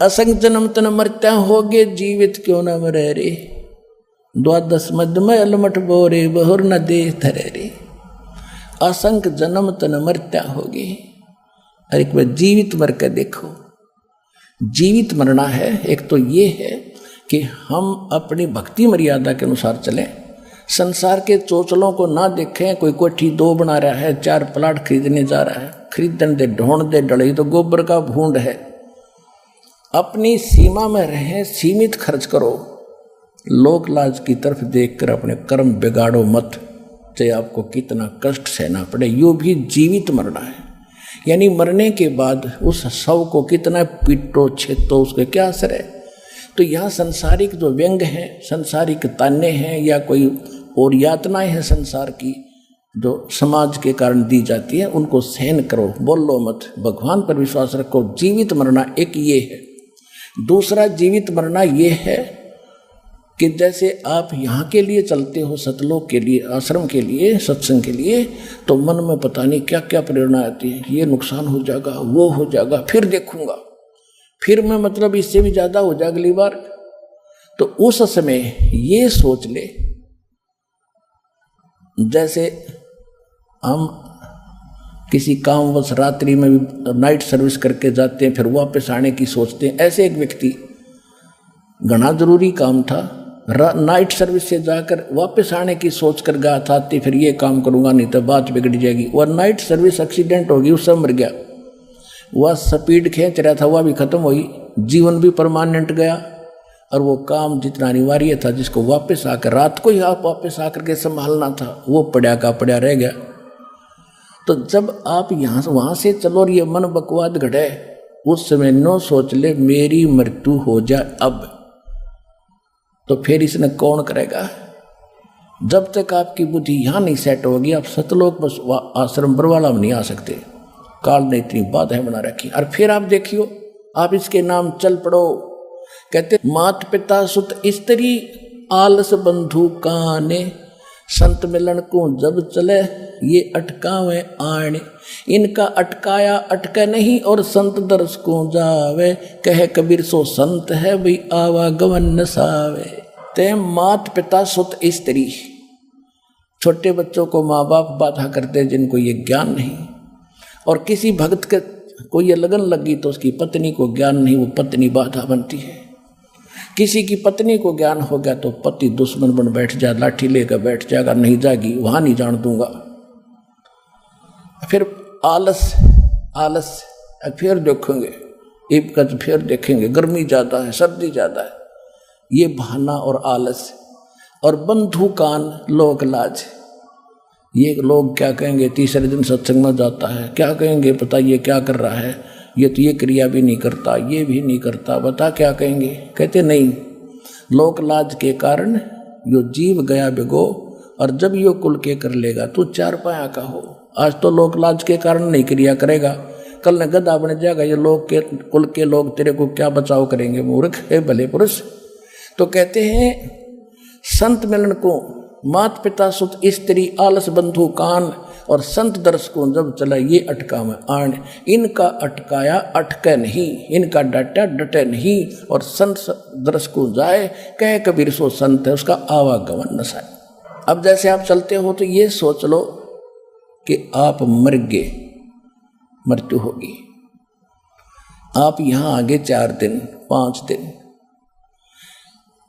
असंग जन्म तन मरत्या होगे जीवित क्यों न मरे रे, द्वादश मध्य में अलमठ बोरे बहुर न दे धरे रे। असंख्य जन्म तन मरत्या होगी, और एक बार जीवित मर के देखो। जीवित मरना है, एक तो ये है कि हम अपनी भक्ति मर्यादा के अनुसार चलें, संसार के चोचलों को ना देखें। कोई कोठी 2 बना रहा है, 4 प्लाट खरीदने जा रहा है, खरीदने दे ढोंड दे डले तो गोबर का भूंड है। अपनी सीमा में रहें, सीमित खर्च करो, लोक लाज की तरफ देखकर अपने कर्म बिगाड़ो मत, चाहे आपको कितना कष्ट सहना पड़े। यो भी जीवित मरना है, यानी मरने के बाद उस शव को कितना पीटो छेतो, उसके क्या असर है। तो यहाँ संसारिक जो व्यंग हैं, संसारिक ताने हैं, या कोई और यातनाएं हैं संसार की जो समाज के कारण दी जाती है, उनको सहन करो, बोलो मत, भगवान पर विश्वास रखो। जीवित मरना एक ये है। दूसरा जीवित मरना ये है कि जैसे आप यहाँ के लिए चलते हो, सतलोक के लिए, आश्रम के लिए, सत्संग के लिए, तो मन में पता नहीं क्या क्या प्रेरणा आती है, ये नुकसान हो जाएगा, वो हो जाएगा, फिर देखूंगा, फिर मैं मतलब इससे भी ज़्यादा हो जाए अगली बार। तो उस समय ये सोच ले, जैसे हम किसी कामवश रात्रि में भी नाइट सर्विस करके जाते हैं, फिर वापस आने की सोचते हैं। ऐसे एक व्यक्ति, घना जरूरी काम था, नाइट सर्विस से जाकर वापस आने की सोच कर गया था, फिर ये काम करूंगा नहीं तो बात बिगड़ जाएगी। वह नाइट सर्विस एक्सीडेंट होगी, उससे मर गया। वह स्पीड खींच रहा था, वह भी खत्म हुई, जीवन भी परमानेंट गया, और वो काम जितना अनिवार्य था, जिसको वापस आकर रात को ही आप वापस आकर के संभालना था, वो पड़ा का पड़ा रह गया। तो जब आप यहाँ वहाँ से चलो और ये मन बकवाद घटे, उस समय न सोच ले मेरी मृत्यु हो जाए अब, तो फिर इसने कौन करेगा। जब तक आपकी बुद्धि यहाँ नहीं सेट होगी, आप सतलोक बस आश्रम बरवाला में नहीं आ सकते। काल ने इतनी बाधाएं बना रखी। और फिर आप देखियो, आप इसके नाम चल पड़ो। कहते मात पिता सुत स्त्री आलस बंधु काने, संत मिलन को जब चले ये अटकावे आने। इनका अटकाया अटके नहीं, और संत दर्श को जावे, कहे कबीर सो संत है भाई आवागमन नसावे। ते मात पिता सुत स्त्री, छोटे बच्चों को माँ बाप बाधा करते जिनको ये ज्ञान नहीं, और किसी भक्त के को ये लगन लगी तो उसकी पत्नी को ज्ञान नहीं, वो पत्नी बाधा बनती है। किसी की पत्नी को ज्ञान हो गया तो पति दुश्मन बन बैठ जाए, लाठी लेकर बैठ जाएगा, नहीं जागी, वहां नहीं जान दूंगा। फिर आलस आलस, फिर देखेंगे ईब का, फिर देखेंगे गर्मी ज़्यादा है, सर्दी ज़्यादा है, ये बहाना और आलस। और बंधु कान लोक लाज, ये लोग क्या कहेंगे, तीसरे दिन सत्संग में जाता है, क्या कहेंगे पता ये क्या कर रहा है, ये तो ये क्रिया भी नहीं करता, ये भी नहीं करता, बता क्या कहेंगे। कहते नहीं, लोक लाज के कारण यो जीव गया बिगो, और जब यो कुल के कर लेगा तू 4 पाया का हो। आज तो लोक लाज के कारण नहीं क्रिया करेगा, कल न गधा बन जाएगा, ये लोग के कुल के लोग तेरे को क्या बचाव करेंगे, मूर्ख है भले पुरुष। तो कहते हैं संत मिलन को मात पिता सुत स्त्री आलस बंधु कान, और संत दर्श को जब चला ये अटका में आन। इनका अटकाया अटके नहीं, इनका डटा डटे नहीं, और संत दर्श को जाए, कहे कबीर सो संत है उसका आवागमन न साए। अब जैसे आप चलते हो तो ये सोच लो कि आप मर गए, मृत्यु होगी, आप यहाँ आगे 4 दिन 5 दिन,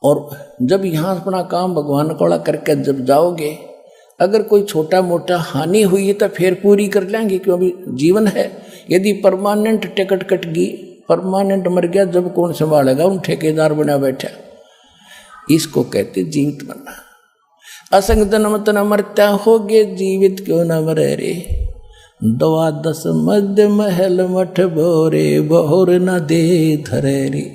और जब यहाँ अपना काम भगवान कोड़ा करके जब जाओगे, अगर कोई छोटा मोटा हानि हुई है तो फिर पूरी कर लेंगे, क्योंकि जीवन है। यदि परमानेंट टिकट कट गई, परमानेंट मर गया, जब कौन संभालेगा, उन ठेकेदार बना बैठा। इसको कहते जीवित मरना। असंग जन्म तन मरत्या होगे, जीवित क्यों न मरे रे, द्वादश मध्य महल मठ भोरे बहुर न दे धरे रे।